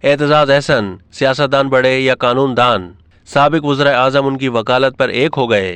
एतजाज अहसन सियासतदान बड़े या कानून दान, साबिक वज़ीर आज़म उनकी वकालत पर एक हो गए।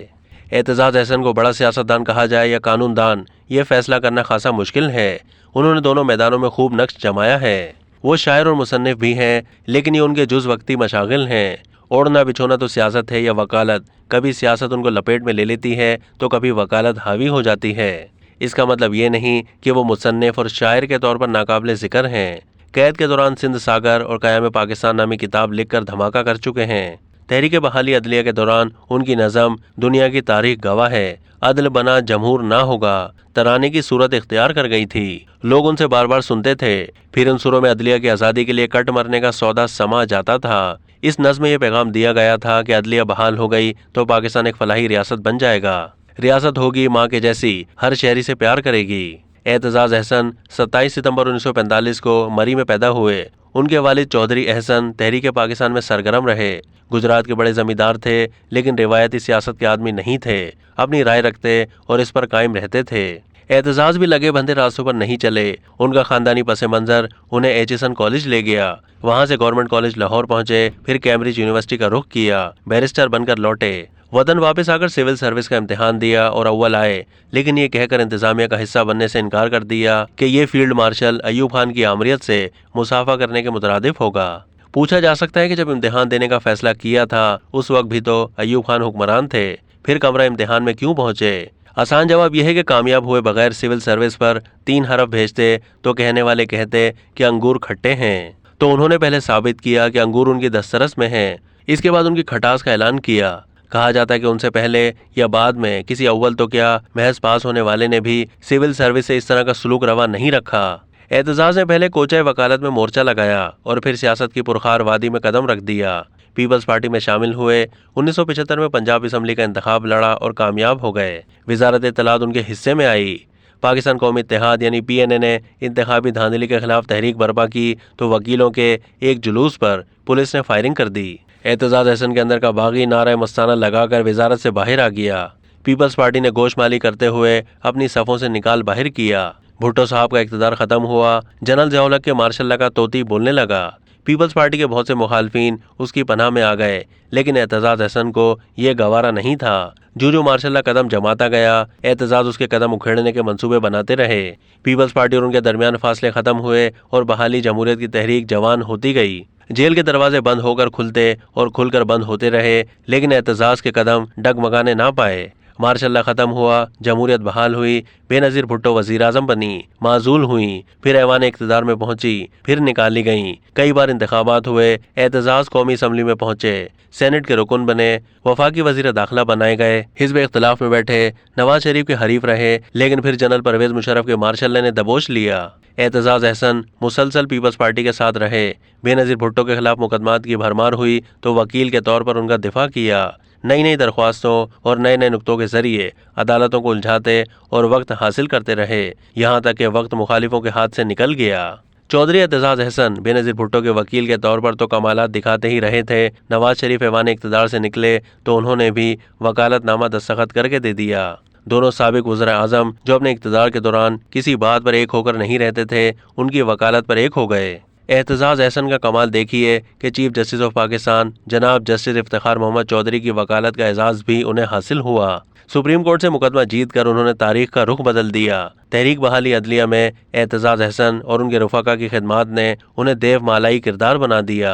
एतजाज अहसन को बड़ा सियासतदान कहा जाए या कानून दान, ये फैसला करना खासा मुश्किल है। उन्होंने दोनों मैदानों में खूब नक्श जमाया है। वो शायर और मुसन्निफ भी हैं, लेकिन ये उनके जुज़ वक्ती मशागिल हैं। ओढ़ना बिछोना तो सियासत है या वकालत, कभी सियासत उनको लपेट में ले लेती है तो कभी वकालत हावी हो जाती है। इसका मतलब ये नहीं कि वो मुसन्निफ और शायर के तौर पर नाकाबिले ज़िक्र हैं। कैद के दौरान सिंध सागर और क़याम पाकिस्तान नामी किताब लिखकर धमाका कर चुके हैं। तहरीक बहाली अदलिया के दौरान उनकी नज़म दुनिया की तारीख गवाह है, अदल बना जमहूर ना होगा तराने की सूरत इख्तियार कर गई थी। लोग उनसे बार बार सुनते थे, फिर उन सुरों में अदलिया की आज़ादी के लिए कट मरने का सौदा समा जाता था। इस नज़्म में यह पैगाम दिया गया था कि अदलिया बहाल हो गई तो पाकिस्तान एक फलाही रियासत बन जाएगा। रियासत होगी माँ के जैसी, हर शहरी से प्यार करेगी। एतजाज अहसन 27 सितंबर 1945 को मरी में पैदा हुए। उनके वालिद चौधरी अहसन तहरीक पाकिस्तान में सरगर्म रहे। गुजरात के बड़े जमींदार थे, लेकिन रिवायती सियासत के आदमी नहीं थे। अपनी राय रखते और इस पर कायम रहते थे। एतजाज भी लगे बंधे रास्तों पर नहीं चले। उनका खानदानी पस मंजर उन्हें एचिसन कॉलेज ले गया। वहाँ से गवर्नमेंट कॉलेज लाहौर पहुँचे, फिर कैम्ब्रिज यूनिवर्सिटी का रुख किया। बैरिस्टर बनकर लौटे। वतन वापस आकर सिविल सर्विस का इम्तिहान दिया और अव्वल आए, लेकिन ये कहकर इंतजामिया का हिस्सा बनने से इनकार कर दिया कि ये फील्ड मार्शल अयूब खान की आमरीत से मुसाफा करने के मुतरादिफ होगा। पूछा जा सकता है कि जब इम्तिहान देने का फैसला किया था, उस वक्त भी तो अयूब खान हुक्मरान थे, फिर कमरा इम्तिहान में क्यों पहुंचे? आसान जवाब यह है कि कामयाब हुए बगैर सिविल सर्विस पर 3 हरफ भेजते तो कहने वाले कहते कि अंगूर खट्टे हैं, तो उन्होंने पहले साबित किया कि अंगूर उनकी दस्तरस में है। इसके बाद उनकी खटास का ऐलान किया। कहा जाता है कि उनसे पहले या बाद में किसी अव्वल तो क्या महज पास होने वाले ने भी सिविल सर्विस से इस तरह का सलूक रवा नहीं रखा। एतजाज ने पहले कोचा वकालत में मोर्चा लगाया और फिर सियासत की पुरखार वादी में कदम रख दिया। पीपल्स पार्टी में शामिल हुए। 1975 में पंजाब असम्बली का इंतखाब लड़ा और कामयाब हो गए। वजारत इत्तलात उनके हिस्से में आई। पाकिस्तान कौमी इत्तेहाद यानी PNA ने इंतखाबी धांधली के खिलाफ तहरीक बर्पा की तो वकीलों के एक जुलूस पर पुलिस ने फायरिंग कर दी। एतजाज अहसन के अंदर का बागी नारा मस्ताना लगाकर वजारत से बाहर आ गया। पीपल्स पार्टी ने गोशमाली करते हुए अपनी सफ़ों से निकाल बाहर किया। भुट्टो साहब का इक़्तिदार ख़त्म हुआ। जनरल ज़िया-उल-हक़ के मार्शल का तोती बोलने लगा। पीपल्स पार्टी के बहुत से मुखालफिन उसकी पनाह में आ गए, लेकिन एतजाज अहसन को ये गवारा नहीं था। जो मार्शल कदम जमाता गया, एतजाज उसके कदम उखेड़ने के मंसूबे बनाते रहे। पीपल्स पार्टी और उनके दरमियान फासले खत्म हुए और बहाली जमहूरियत की तहरीक जवान होती गई। जेल के दरवाजे बंद होकर खुलते और खुलकर बंद होते रहे, लेकिन एतजाज के कदम डगमगाने ना पाए। मार्शल खत्म हुआ, जमहूरियत बहाल हुई, बेनज़ीर भुट्टो वज़ीर आज़म बनी, माजूल हुई, फिर ऐवान इक़्तिदार में पहुंची, फिर निकाली गईं। कई बार इंतखाबात हुए। एतजाज कौमी असम्बली में पहुंचे, सेनेट के रुकन बने, वफाकी वज़ीर दाखिला बनाए गए, हिज़्ब इख्तिलाफ में बैठे, नवाज शरीफ के हरीफ रहे, लेकिन फिर जनरल परवेज़ मुशर्रफ के मार्शल ने दबोच लिया। एतजाज अहसन मुसलसल पीपल्स पार्टी के साथ रहे। बेनज़ीर भुट्टो के खिलाफ मुकदमात की भरमार हुई तो वकील के तौर पर उनका दिफा किया। नई नई दरख्वास्तों और नए नए नुक्तों के जरिए अदालतों को उलझाते और वक्त हासिल करते रहे, यहाँ तक कि वक्त मुखालिफों के हाथ से निकल गया। चौधरी एतजाज अहसन बेनज़ीर भुट्टो के वकील के तौर पर तो कमालात दिखाते ही रहे थे। नवाज शरीफ ऐवान इक़्तिदार से निकले तो उन्होंने भी वकालतनामा दस्तखत करके दे दिया। दोनों साबिक वज़ीर आज़म जो अपने इक़्तिदार के दौरान किसी बात पर एक होकर नहीं रहते थे, उनकी वकालत पर एक हो गए। एतजाज अहसन का कमाल देखिए कि चीफ जस्टिस ऑफ पाकिस्तान जनाब जस्टिस इफ्तिखार मोहम्मद चौधरी की वकालत का एजाज़ भी उन्हें हासिल हुआ। सुप्रीम कोर्ट से मुकदमा जीत कर उन्होंने तारीख का रुख बदल दिया। तहरीक बहाली अदलिया में एतजाज अहसन और उनके रफ़ाका की खिदमात ने उन्हें देव मालाई किरदार बना दिया।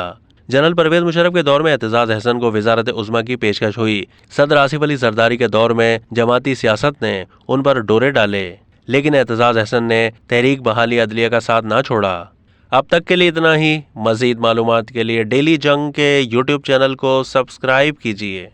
जनरल परवेज़ मुशर्रफ के दौर में एतजाज अहसन को वज़ारत उज़्मा की पेशकश हुई। सदर आसिफ अली जरदारी के दौर में जमाती सियासत ने उन पर डोरे डाले, लेकिन एतजाज अहसन ने तहरीक बहाली अदलिया का साथ ना छोड़ा। अब तक के लिए इतना ही। मज़ीद मालूमात के लिए डेली जंग के YouTube चैनल को सब्सक्राइब कीजिए।